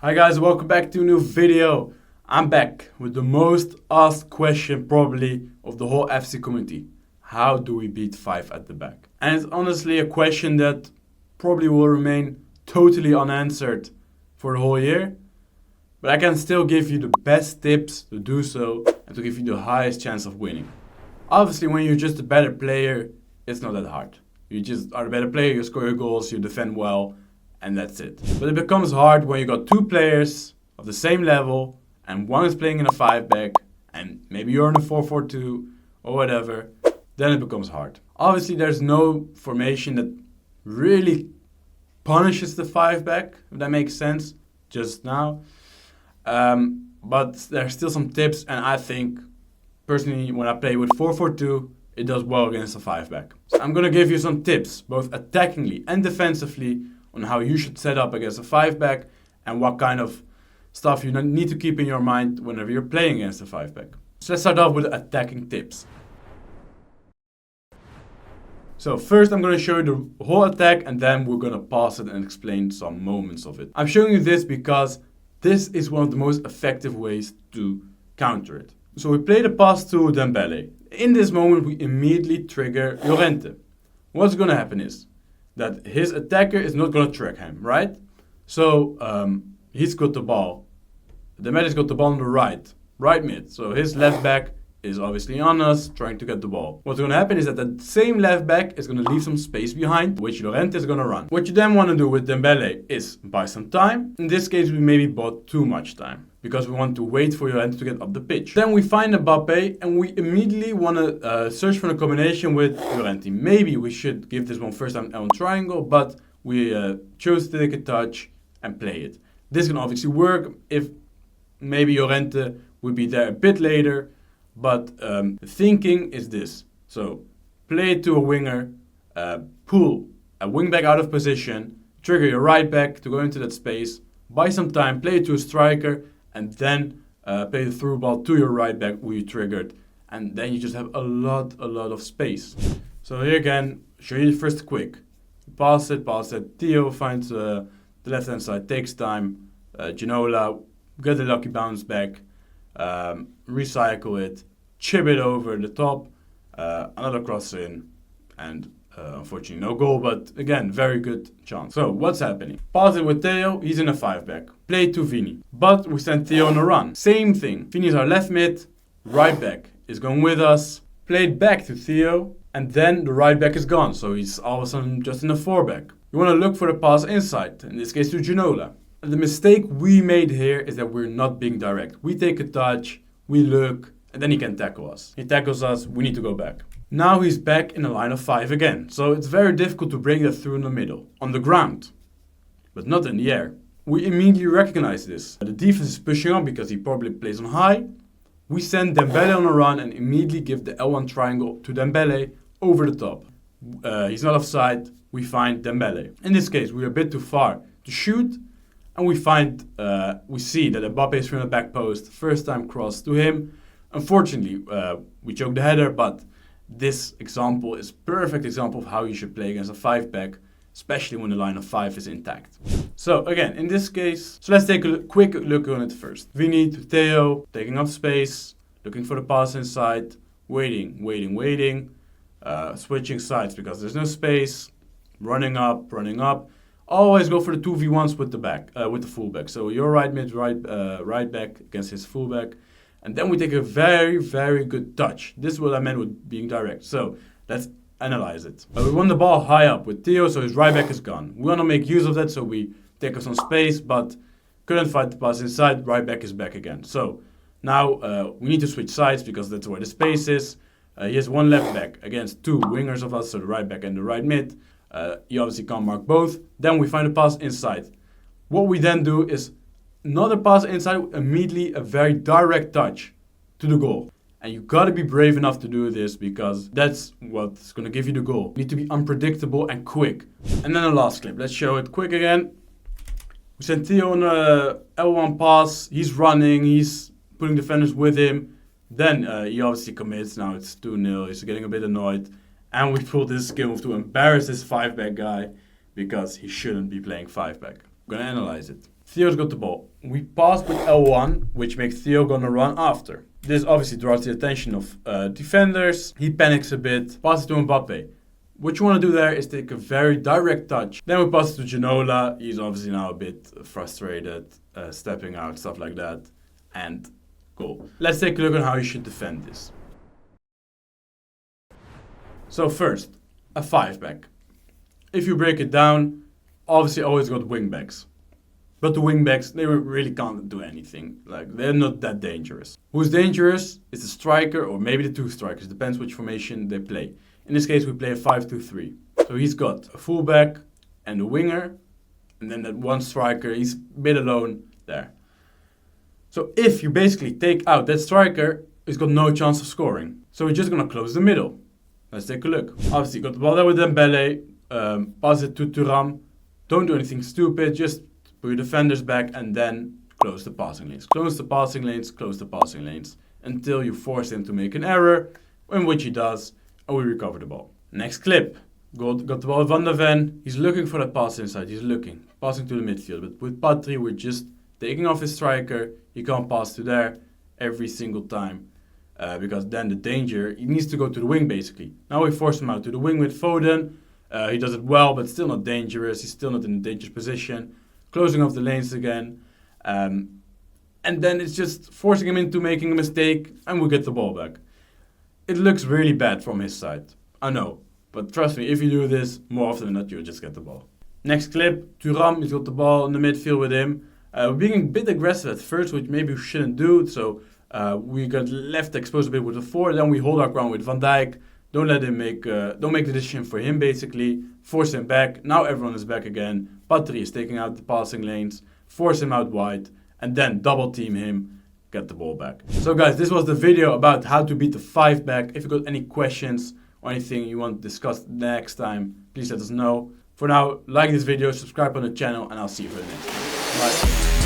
Hi guys, welcome back to a new video. I'm back with the most asked question probably of the whole FC community. How do we beat 5 at the back? And it's honestly a question that probably will remain totally unanswered for the whole year. But I can still give you the best tips to do so and to give you the highest chance of winning. Obviously, when you're just a better player, it's not that hard. You just are a better player, you score your goals, you defend well, and that's it. But it becomes hard when you got two players of the same level and one is playing in a 5-back and maybe you're in a 4-4-2 or whatever, then it becomes hard. Obviously, there's no formation that really punishes the 5-back, if that makes sense, just now. But there's still some tips, and I think, personally, when I play with 4-4-2, it does well against a 5-back. So I'm going to give you some tips, both attackingly and defensively, on how you should set up against a 5-back and what kind of stuff you need to keep in your mind whenever you're playing against a 5-back. So let's start off with attacking tips. So first I'm going to show you the whole attack and then we're going to pause it and explain some moments of it. I'm showing you this because this is one of the most effective ways to counter it. So we play the pass to Dembele. In this moment we immediately trigger Llorente. What's going to happen is that his attacker is not going to track him, right? So he's got the ball. Dembele's got the ball on the right mid. So his left back is obviously on us, trying to get the ball. What's going to happen is that the same left back is going to leave some space behind, which Llorente is going to run. What you then want to do with Dembele is buy some time. In this case, we maybe bought too much time because we want to wait for Llorente to get up the pitch. Then we find Mbappe and we immediately want to search for a combination with Llorente. Maybe we should give this one first time on triangle, but we chose to take a touch and play it. This can obviously work if maybe Llorente would be there a bit later. But the thinking is this. So play it to a winger, pull a wing back out of position, trigger your right back to go into that space, buy some time, play it to a striker, and then play the through ball to your right back who you triggered. And then you just have a lot of space. So here again, show you first quick. Pass it. Theo finds the left hand side, takes time. Ginola, get a lucky bounce back. Recycle it, chip it over the top, another cross in, and unfortunately no goal, but again, very good chance. So what's happening? Pass it with Theo, he's in a 5-back. Play to Vini, but we send Theo on a run. Same thing, Vini's our left mid, right back is going with us, played back to Theo, and then the right back is gone, so he's all of a sudden just in a 4-back. You want to look for the pass inside, in this case to Ginola. The mistake we made here is that we're not being direct. We take a touch, we look, and then he can tackle us. He tackles us, we need to go back. Now he's back in a line of 5 again. So it's very difficult to break that through in the middle, on the ground, but not in the air. We immediately recognize this. The defense is pushing on because he probably plays on high. We send Dembele on a run and immediately give the L1 triangle to Dembele over the top. He's not offside, we find Dembele. In this case, we're a bit too far to shoot. And we see that Mbappe is from the back post, first time cross to him. Unfortunately, we choked the header, but this example is a perfect example of how you should play against a 5-back, especially when the line of 5 is intact. So again, in this case, so let's take a quick look on it first. Vini to Theo, taking up space, looking for the pass inside, waiting, switching sides because there's no space, running up. Always go for the 2v1s with the fullback. So your right mid, right back against his fullback. And then we take a very good touch. This is what I meant with being direct. So let's analyze it. We want the ball high up with Theo, so his right back is gone. We want to make use of that, so we take us some space, but couldn't find the pass inside, right back is back again. So now we need to switch sides because that's where the space is. He has one left back against two wingers of us, so the right back and the right mid. You obviously can't mark both. Then we find a pass inside. What we then do is another pass inside, immediately a very direct touch to the goal. And you gotta be brave enough to do this because that's what's gonna give you the goal. You need to be unpredictable and quick. And then the last clip, let's show it quick again. We send Theo on a L1 pass, he's running, he's putting defenders with him. Then he obviously commits, now it's 2-0, he's getting a bit annoyed. And we pulled this skill move to embarrass this 5-back guy because he shouldn't be playing 5-back. I'm going to analyze it. Theo's got the ball. We pass with L1, which makes Theo gonna run after. This obviously draws the attention of defenders. He panics a bit, passes to Mbappe. What you want to do there is take a very direct touch. Then we pass it to Ginola. He's obviously now a bit frustrated, stepping out, stuff like that. And goal. Let's take a look at how you should defend this. So first, a 5-back. If you break it down, obviously always got wing-backs. But the wing-backs, they really can't do anything. Like, they're not that dangerous. Who's dangerous is the striker, or maybe the two strikers. Depends which formation they play. In this case, we play a 5-2-3. So he's got a fullback and a winger. And then that one striker, he's a bit alone there. So if you basically take out that striker, he's got no chance of scoring. So we're just going to close the middle. Let's take a look. Obviously, got the ball there with Dembele. Pass it to Thuram. Don't do anything stupid. Just put your defenders back and then close the passing lanes. Close the passing lanes, close the passing lanes. Until you force him to make an error, in which he does. And we recover the ball. Next clip. Got the ball with Van der Ven. He's looking for that pass inside. He's looking. Passing to the midfield. But with Patri, we're just taking off his striker. He can't pass to there every single time. Because then the danger, he needs to go to the wing basically. Now we force him out to the wing with Foden. He does it well, but still not dangerous. He's still not in a dangerous position. Closing off the lanes again. And then it's just forcing him into making a mistake. And we get the ball back. It looks really bad from his side. I know. But trust me, if you do this, more often than not, you'll just get the ball. Next clip, Thuram, he's got the ball in the midfield with him. We're being a bit aggressive at first, which maybe we shouldn't do. So we got left exposed a bit with the 4. Then we hold our ground with Van Dijk. Don't let him don't make the decision for him basically. Force him back. Now everyone is back again. Patri is taking out the passing lanes. Force him out wide. And then double team him. Get the ball back. So guys, this was the video about how to beat the 5-back. If you got any questions or anything you want to discuss next time, please let us know. For now, like this video, subscribe on the channel, and I'll see you for the next one. Bye.